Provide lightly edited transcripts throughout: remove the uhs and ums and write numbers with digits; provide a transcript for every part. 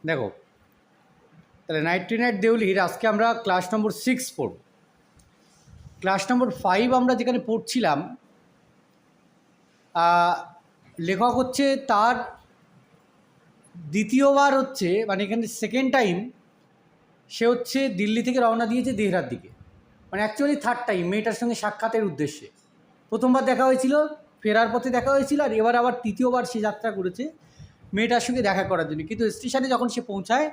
দেখো, তাহলে night night দেউলির আজকে আমরা ক্লাস নম্বর 6 পড়ব। ক্লাস নম্বর 5 আমরা যেখানে পড়ছিলাম, লেখক হচ্ছে তার দ্বিতীয়বার হচ্ছে, মানে এখানে সেকেন্ড টাইম সে হচ্ছে দিল্লি থেকে রওনা দিয়েছে দেহরার দিকে, মানে অ্যাকচুয়ালি থার্ড টাইম মেয়েটার সঙ্গে সাক্ষাতের উদ্দেশ্যে। প্রথমবার দেখা হয়েছিল, ফেরার পথে দেখা হয়েছিল, আর এবার আবার তৃতীয়বার সে যাত্রা করেছে মেয়েটার সঙ্গে দেখা করার জন্য। কিন্তু স্টেশনে যখন সে পৌঁছায়,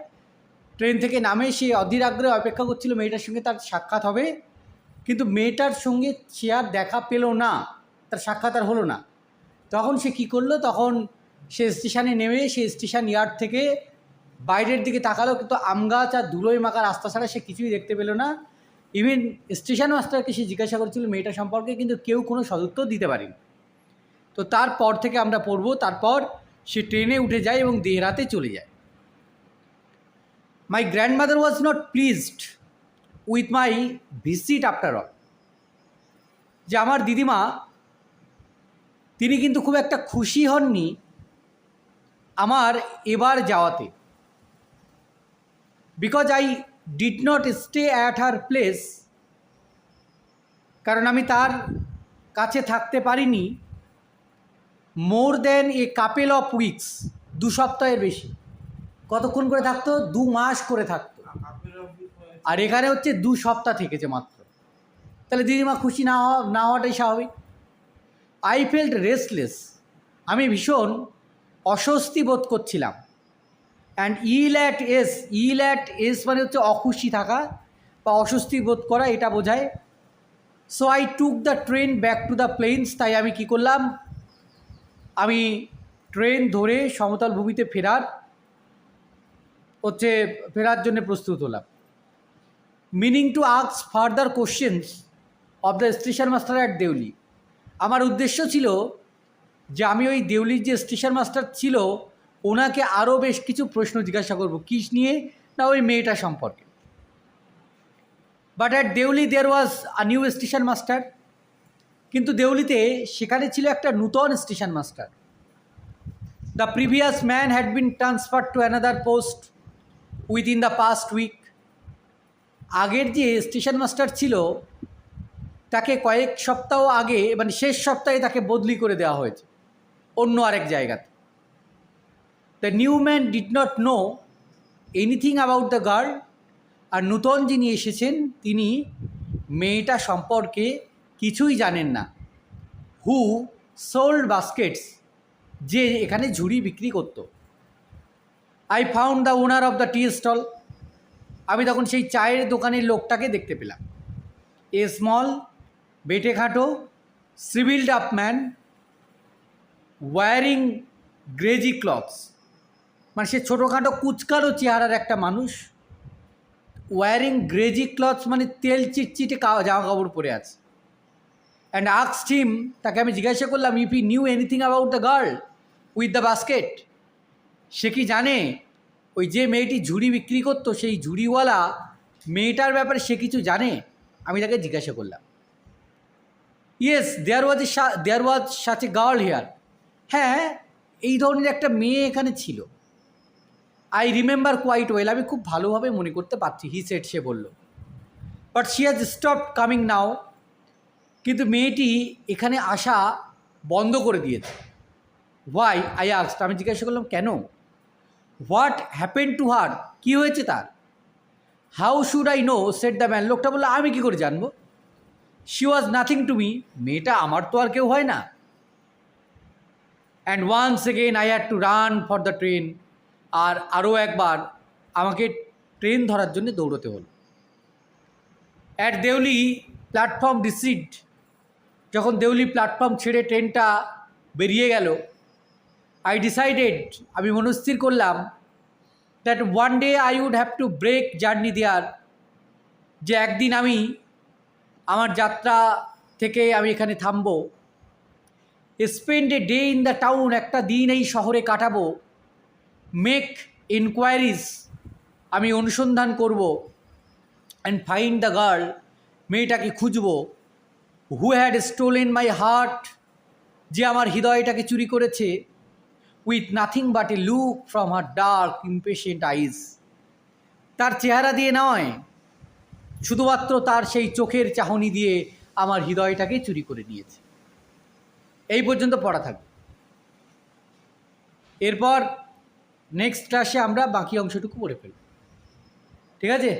ট্রেন থেকে নামে, সে অধীর আগ্রহে অপেক্ষা করছিল মেয়েটার সঙ্গে তার সাক্ষাৎ হবে, কিন্তু মেয়েটার সঙ্গে সে আর দেখা পেল না, তার সাক্ষাৎ আর হলো না। তখন সে কী করলো, তখন সে স্টেশনে নেমে সে স্টেশন ইয়ার্ড থেকে বাইরের দিকে তাকালো, কিন্তু আম গাছ আর ধুলোয় মাখা রাস্তা ছাড়া সে কিছুই দেখতে পেল না। ইভেন স্টেশন মাস্টারকে সে জিজ্ঞাসা করেছিল মেয়েটা সম্পর্কে, কিন্তু কেউ কোনো সদুত্তর দিতে পারেনি। তো তারপর থেকে আমরা পড়ব। তারপর সে ট্রেনে উঠে যায় এবং দেহরাতে চলে যায়। My grandmother was not pleased with my visit after all. যে আমার দিদিমা, তিনি কিন্তু খুব একটা খুশি হননি আমার এবার যাওয়াতে। Because I did not stay at her place, কারণ আমি তার কাছে থাকতে পারিনি more than a couple of weeks, 2 সপ্তাহের বেশি। কতক্ষণ করে থাকতো? 2 মাস করে থাকতো, আর এখানে হচ্ছে 2 সপ্তাহ থেকেছে মাত্র। তাহলে দিদিমা খুশি না হওয়াটাই স্বাভাবিক। আই ফেল্ট রেস্টলেস, আমি ভীষণ অস্বস্তি বোধ করছিলাম। অ্যান্ড ইল অ্যাট এস মানে হচ্ছে অখুশি থাকা বা অস্বস্তি বোধ করা, এটা বোঝায়। So I took the train back to the planes, তাই আমি কী করলাম, আমি ট্রেন ধরে সমতল ভূমিতে ফেরার জন্য প্রস্তুত হলাম। Meaning to ask further questions of the station master at Deoli. আমার উদ্দেশ্য ছিল যে আমি ওই দেউলির যে স্টেশন মাস্টার ছিল ওনাকে আরও বেশ কিছু প্রশ্ন জিজ্ঞাসা করব। কী নিয়ে? না, ওই মেয়েটা সম্পর্কে। But at Deoli there was a new station master, কিন্তু দেউলিতে সেখানে ছিল একটা নূতন station master. The previous man had been transfer to another post within the past week. আগের যে স্টেশন মাস্টার ছিল তাকে কয়েক সপ্তাহ আগে, মানে শেষ সপ্তাহে তাকে বদলি করে দেওয়া হয়েছে অন্য আরেক জায়গাতে। The new man did not know anything about the girl, আর নূতন যিনি এসেছেন তিনি মেয়েটা সম্পর্কে কিছুই জানেন না। হু সোল্ড বাস্কেটস, যে এখানে ঝুড়ি বিক্রি করত। I found the owner of the tea stall, আমি তখন সেই চায়ের দোকানের লোকটাকে দেখতে পেলাম। এ স্মল, বেটে খাটো, সিভিলড আপ ম্যান ওয়ারিং গ্রেজি ক্লথস, মানে সে ছোটোখাটো কুচকারো চেহারার একটা মানুষ। ওয়ারিং গ্রেজি ক্লথস মানে তেল চিটচিটে জামা কাপড় পরে আছে। অ্যান্ড আস্কড হিম, তাকে আমি জিজ্ঞাসা করলাম, if he knew anything about the girl with the basket, সে কি জানে ওই যে মেয়েটি ঝুড়ি বিক্রি করতো সেই ঝুড়িওয়ালা মেয়েটার ব্যাপারে সে কিছু জানে? আমি তাকে জিজ্ঞাসা করলাম। Yes, there was such a girl here, হ্যাঁ এই ধরনের একটা মেয়ে এখানে ছিল। আই রিমেম্বার কোয়াইট ওয়েল, আমি খুব ভালোভাবে মনে করতে পারছি। হি সেড, সে বলল। But she has stopped coming now, কিন্তু মেয়েটি এখানে আসা বন্ধ করে দিয়েছে। হোয়াই? আই আস্কড, আমি জিজ্ঞাসা করলাম কেন? হোয়াট হ্যাপেন টু হার, কী হয়েছে তার? How should I know, said the man, লোকটা বললো আমি কী করে জানবো? She was nothing to me, মেয়েটা আমার তো আর কেউ হয় না। And once again I had to run for the train, আর আরও একবার আমাকে ট্রেন ধরার জন্য দৌড়তে হলো। অ্যাট দেউলি প্ল্যাটফর্ম ডিসিড, যখন দেউলি প্ল্যাটফর্ম ছেড়ে ট্রেনটা বেরিয়ে গেল, আই ডিসাইডেড, আমি মনস্থির করলাম, that one day I would have to break journey there, যে একদিন আমি আমার যাত্রা থেকে আমি এখানে থামবো। Spend a day in the town, একটা দিন এই শহরে কাটাবো। মেক ইনকোয়ারিজ, আমি অনুসন্ধান করব। অ্যান্ড ফাইন্ড দ্য গার্ল, মেয়েটাকে খুঁজব। Who had stolen my heart, যে আমার হৃদয়টাকে চুরি করেছে। With nothing but a look from her dark impatient eyes. তার চেহারা দিয়ে নয়, শুধুমাত্র তার সেই চোখের চাহনি দিয়ে আমার হৃদয়টাকে চুরি করে নিয়েছে। এই পর্যন্ত পড়া থাকবে। এরপর নেক্সট ক্লাসে আমরা বাকি অংশটুকু পড়ে ফেলব। ঠিক আছে?